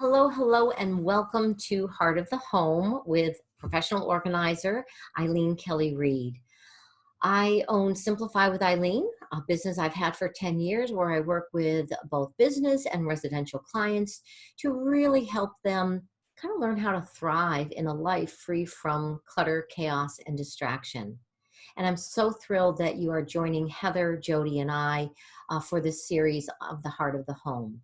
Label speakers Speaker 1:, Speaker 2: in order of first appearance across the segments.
Speaker 1: Hello, hello, and welcome to Heart of the Home with professional organizer Eileen Kelly Reed. I own Simplify with Eileen, a business I've had for 10 years where I work with both business and residential clients to really help them kind of learn how to thrive in a life free from clutter, chaos, and distraction. And I'm so thrilled that you are joining Heather, Jody, and I for this series of the Heart of the Home.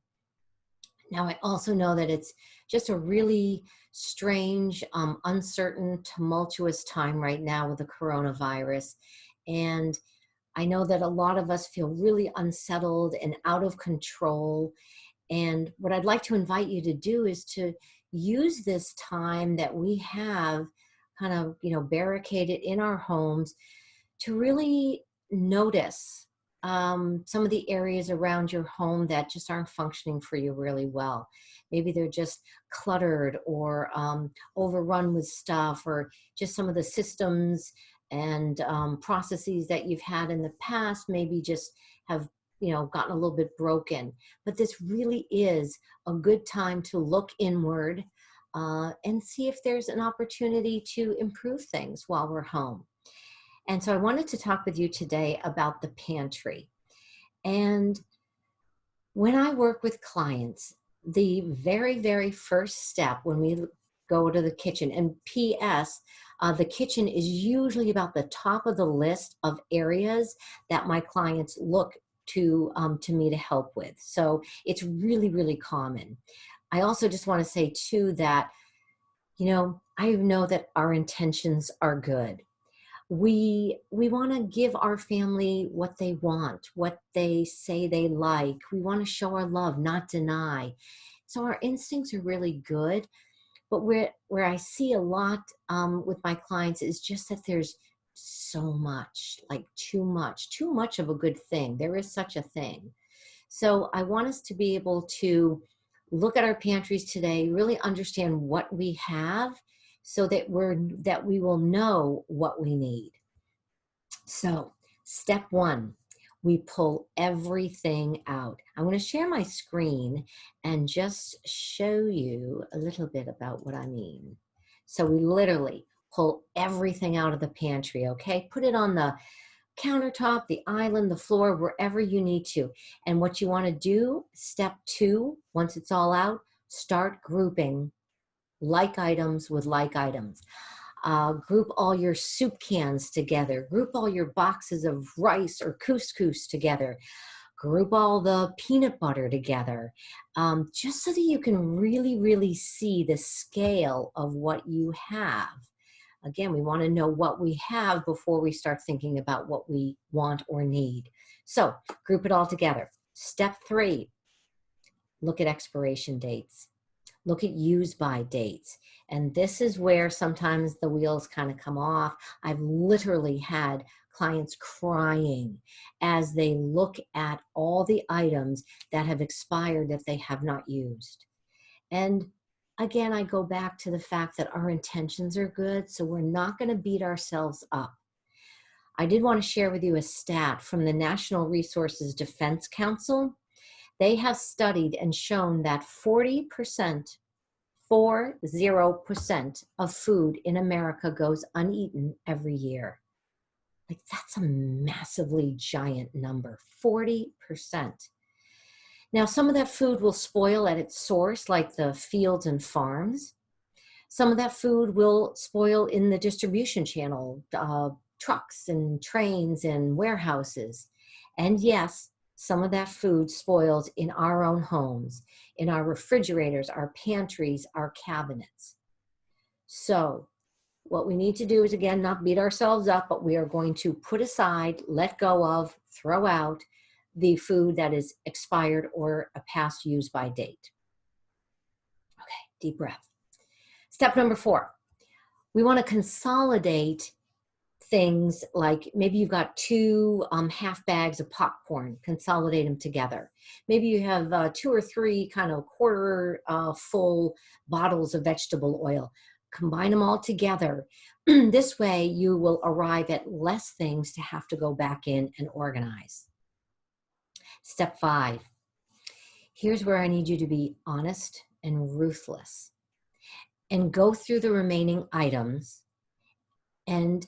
Speaker 1: Now, I also know that it's just a really strange, uncertain, tumultuous time right now with the coronavirus. And I know that a lot of us feel really unsettled and out of control. And what I'd like to invite you to do is to use this time that we have kind of, barricaded in our homes to really notice some of the areas around your home that just aren't functioning for you really well. Maybe they're just cluttered or overrun with stuff, or just some of the systems and processes that you've had in the past maybe just have gotten a little bit broken. But this really is a good time to look inward and see if there's an opportunity to improve things while we're home. And so I wanted to talk with you today about the pantry. And when I work with clients, the very, very first step when we go to the kitchen, and P.S., the kitchen is usually about the top of the list of areas that my clients look to me to help with. So it's really, really common. I also just want to say too that, I know that our intentions are good. We want to give our family what they want, what they say they like. We want to show our love, not deny. So our instincts are really good. But where I see a lot with my clients is just that there's so much, like too much of a good thing. There is such a thing. So I want us to be able to look at our pantries today, really understand what we have, so that we will know what we need. So step one, we pull everything out. I'm going to share my screen and just show you a little bit about what I mean. So we literally pull everything out of the pantry, okay? Put it on the countertop, the island, the floor, wherever you need to. And what you want to do, step two, once it's all out, start grouping like items with like items. Group all your soup cans together. Group all your boxes of rice or couscous together. Group all the peanut butter together, just so that you can really, really see the scale of what you have. Again, we want to know what we have before we start thinking about what we want or need. So group it all together. Step three, look at expiration dates. Look at use by dates. And this is where sometimes the wheels kind of come off. I've literally had clients crying as they look at all the items that have expired that they have not used. And again, I go back to the fact that our intentions are good, so we're not going to beat ourselves up. I did want to share with you a stat from the National Resources Defense Council. They have studied and shown that 40% of food in America goes uneaten every year. Like, that's a massively giant number, 40%. Now, some of that food will spoil at its source, like the fields and farms. Some of that food will spoil in the distribution channel, trucks and trains and warehouses. And yes, some of that food spoils in our own homes, in our refrigerators, our pantries, our cabinets. So what we need to do is, again, not beat ourselves up, but we are going to put aside, let go of, throw out the food that is expired or a past use by date. Okay, deep breath. Step number 4, we want to consolidate things. Like maybe you've got 2 half bags of popcorn, consolidate them together. Maybe you have 2 or 3 kind of quarter full bottles of vegetable oil. Combine them all together. This way you will arrive at less things to have to go back in and organize. Step 5, here's where I need you to be honest and ruthless and go through the remaining items and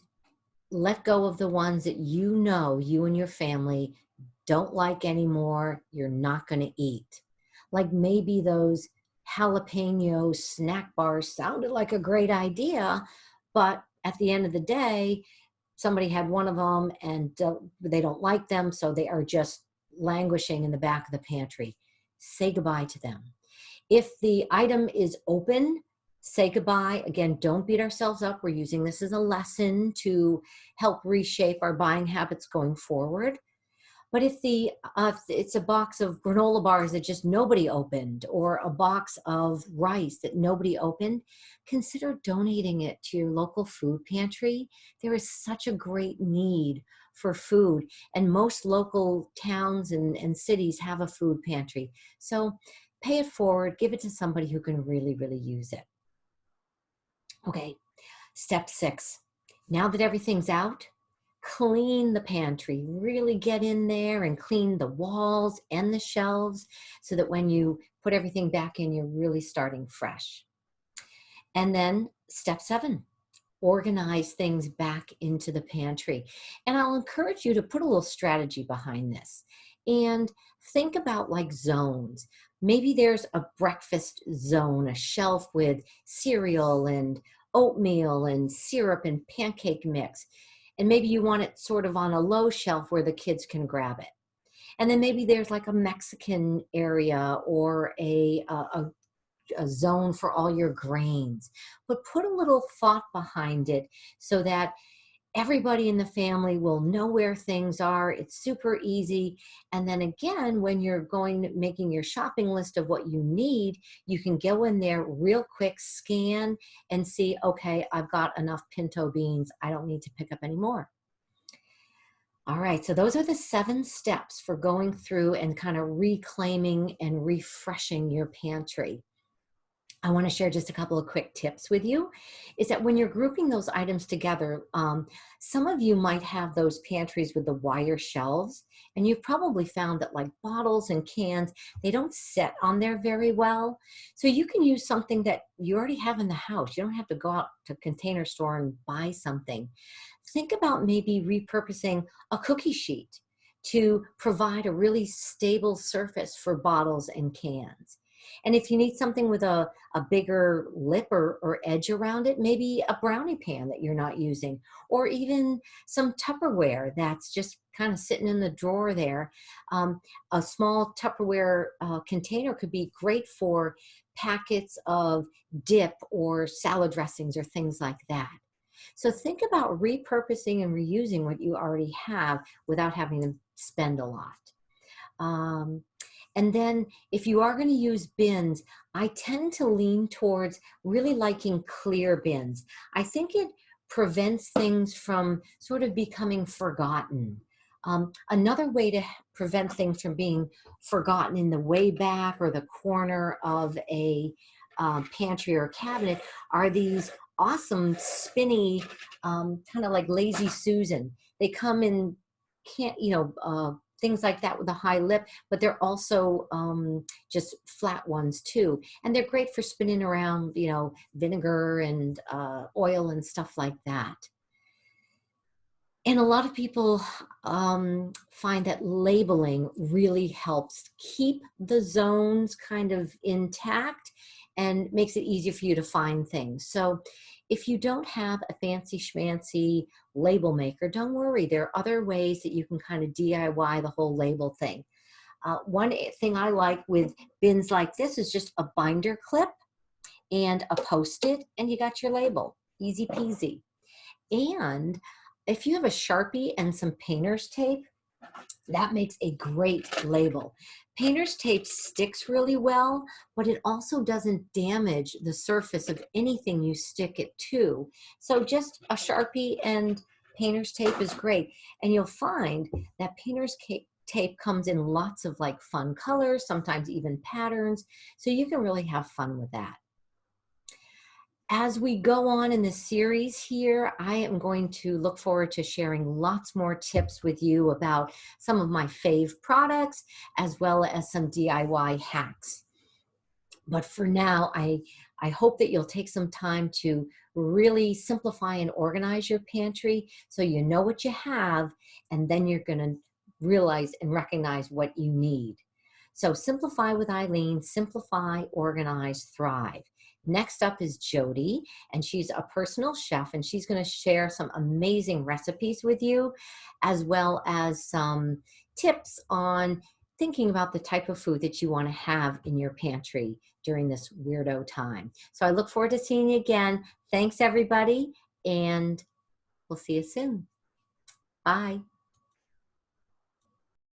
Speaker 1: let go of the ones that you know you and your family don't like anymore, you're not going to eat. Like maybe those jalapeno snack bars sounded like a great idea, but at the end of the day, somebody had one of them and they don't like them, so they are just languishing in the back of the pantry. Say goodbye to them. If the item is open, say goodbye. Again, don't beat ourselves up. We're using this as a lesson to help reshape our buying habits going forward. But if it's a box of granola bars that just nobody opened, or a box of rice that nobody opened, consider donating it to your local food pantry. There is such a great need for food, and most local towns and cities have a food pantry. So pay it forward, give it to somebody who can really, really use it. Okay, step 6. Now that everything's out, clean the pantry. Really get in there and clean the walls and the shelves so that when you put everything back in, you're really starting fresh. And then step 7, organize things back into the pantry. And I'll encourage you to put a little strategy behind this and think about like zones. Maybe there's a breakfast zone, a shelf with cereal and oatmeal and syrup and pancake mix. And maybe you want it sort of on a low shelf where the kids can grab it. And then maybe there's like a Mexican area or a zone for all your grains. But put a little thought behind it so that everybody in the family will know where things are. It's super easy. And then again, when you're making your shopping list of what you need, you can go in there real quick, scan and see, okay, I've got enough pinto beans. I don't need to pick up any more. All right, so those are the 7 steps for going through and kind of reclaiming and refreshing your pantry. I want to share just a couple of quick tips with you, is that when you're grouping those items together, some of you might have those pantries with the wire shelves, and you've probably found that like bottles and cans, they don't sit on there very well. So you can use something that you already have in the house. You don't have to go out to Container Store and buy something. Think about maybe repurposing a cookie sheet to provide a really stable surface for bottles and cans. And if you need something with a bigger lip or edge around it, maybe a brownie pan that you're not using, or even some Tupperware that's just kind of sitting in the drawer there. A small Tupperware container could be great for packets of dip or salad dressings or things like that. So think about repurposing and reusing what you already have without having to spend a lot. And then if you are going to use bins, I tend to lean towards really liking clear bins. I think it prevents things from sort of becoming forgotten. Another way to prevent things from being forgotten in the way back or the corner of a pantry or cabinet are these awesome spinny, kind of like Lazy Susan. They come in, things like that with a high lip, but they're also just flat ones too. And they're great for spinning around, vinegar and oil and stuff like that. And a lot of people find that labeling really helps keep the zones kind of intact and makes it easier for you to find things. So if you don't have a fancy schmancy label maker, don't worry. There are other ways that you can kind of DIY the whole label thing. One thing I like with bins like this is just a binder clip and a Post-it, and you got your label. Easy peasy. And if you have a Sharpie and some painter's tape, that makes a great label. Painter's tape sticks really well, but it also doesn't damage the surface of anything you stick it to. So just a Sharpie and painter's tape is great. And you'll find that painter's tape comes in lots of like fun colors, sometimes even patterns. So you can really have fun with that. As we go on in the series here, I am going to look forward to sharing lots more tips with you about some of my fave products, as well as some DIY hacks. But for now, I hope that you'll take some time to really simplify and organize your pantry so you know what you have, and then you're going to realize and recognize what you need. So simplify with Eileen, simplify, organize, thrive. Next up is Jody, and she's a personal chef, and she's going to share some amazing recipes with you, as well as some tips on thinking about the type of food that you want to have in your pantry during this weirdo time. So I look forward to seeing you again. Thanks, everybody, and we'll see you soon. Bye.